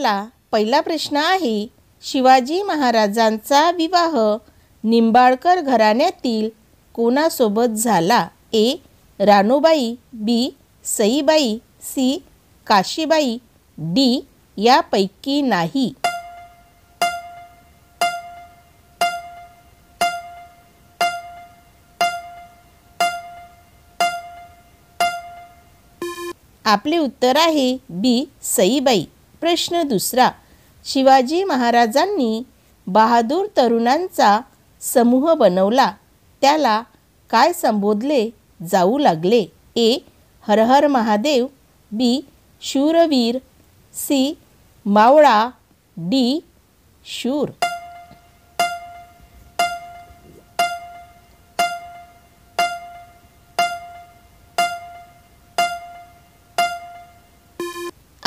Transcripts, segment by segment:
आपला पहिला प्रश्न आहे, शिवाजी महाराजांचा विवाह निंबाळकर घराण्यातील कोणासोबत झाला? ए. रानूबाई, बी. सईबाई, सी. काशीबाई, डी. यापैकी नाही. आपले उत्तर आहे बी. सईबाई. प्रश्न दुसरा, शिवाजी महाराजांनी बहादूर तरुणांचा समूह बनवला, त्याला काय संबोधले जाऊ लागले? ए. हर हर महादेव, बी. शूरवीर, सी. मावळा, डी. शूर.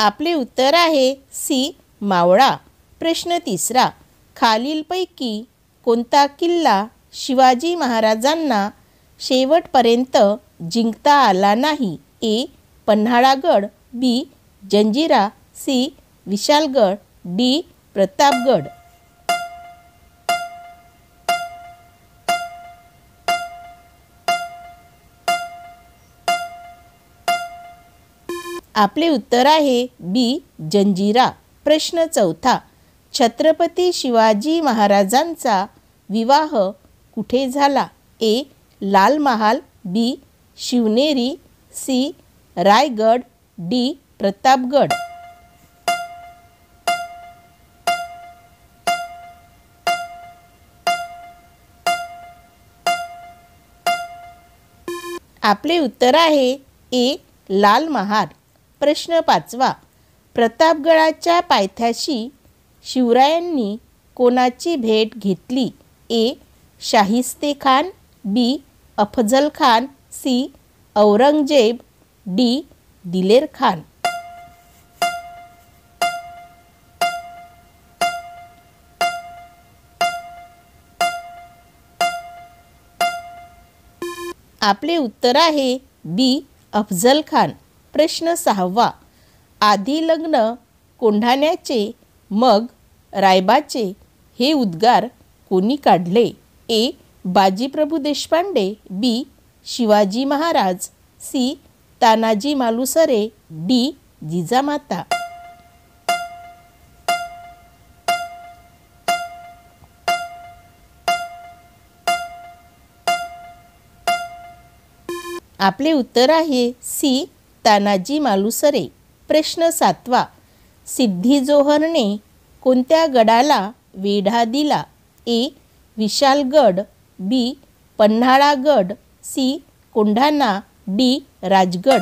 आपले उत्तर आहे सी. मावळा. प्रश्न तिसरा, खालीलपैकी कोणता किल्ला शिवाजी महाराजांना शेवटपर्यंत जिंकता आला नाही? ए. पन्हाळागड, बी. जंजिरा, सी. विशाळगड, डी. प्रतापगड. आपले उत्तर आहे बी. जंजिरा. प्रश्न चौथा, छत्रपती शिवाजी महाराजांचा विवाह कुठे झाला? ए. लाल महाल, बी. शिवनेरी, सी. रायगड, डी. प्रतापगड. आपले उत्तर आहे ए. लाल महाल. प्रश्न पाचवा, प्रतापगडाच्या पायथ्याशी शिवरायांनी कोणाची भेट घेतली? ए. शाहिस्तेखान, बी. अफजल खान, सी. औरंगजेब, डी. दिलेर खान. आपले उत्तर आहे बी. अफजल खान. प्रश्न सहावा, आधी लग्न कोंढाण्याचे मग रायबाचे हे उद्गार कोणी काढले? ए. बाजीप्रभू देशपांडे, बी. शिवाजी महाराज, सी. तानाजी मालुसरे, डी. जिजामाता. आपले उत्तर आहे सी. तानाजी मालुसरे. प्रश्न सातवा, सिद्धी जोहरने कोणत्या गडाला वेढा दिला? ए. विशाळगड, बी. पन्हाळागड, सी. कोंढाणा, डी. राजगड.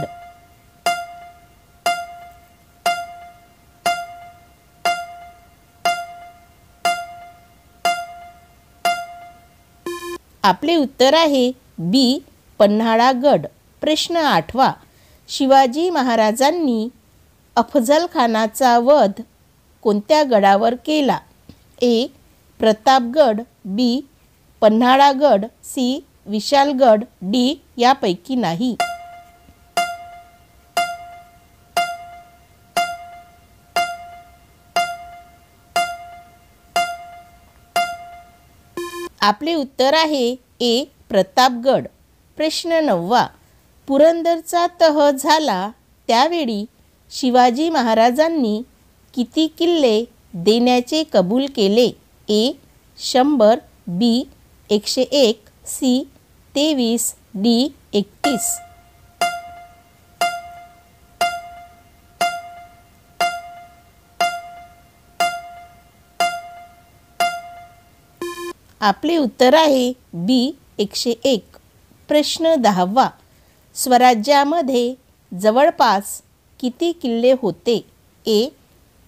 आपले उत्तर आहे बी. पन्हाळागड. प्रश्न आठवा, शिवाजी महाराजांनी अफजल खानाचा वध कोणत्या गडावर केला? ए. प्रतापगड, बी. पन्हाळागड, सी. विशाळगड, डी. यापैकी नाही. आपले उत्तर आहे ए. प्रतापगड. प्रश्न नववा, पुरंदरचा तह झाला त्यावेळी शिवाजी महाराजांनी किती किल्ले देण्याचे कबूल केले? ए. 100, बी. 101, सी. 23, डी. 31. आपले उत्तर आहे बी. 101. प्रश्न 10वा, स्वराज्यामध्ये जवळपास किती किल्ले होते? ए.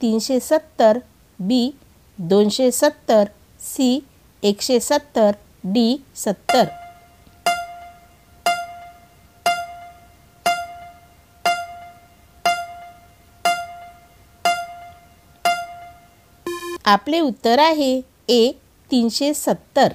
370, बी. 270, सी. 170, डी. 70. आपले उत्तर आहे ए. 370.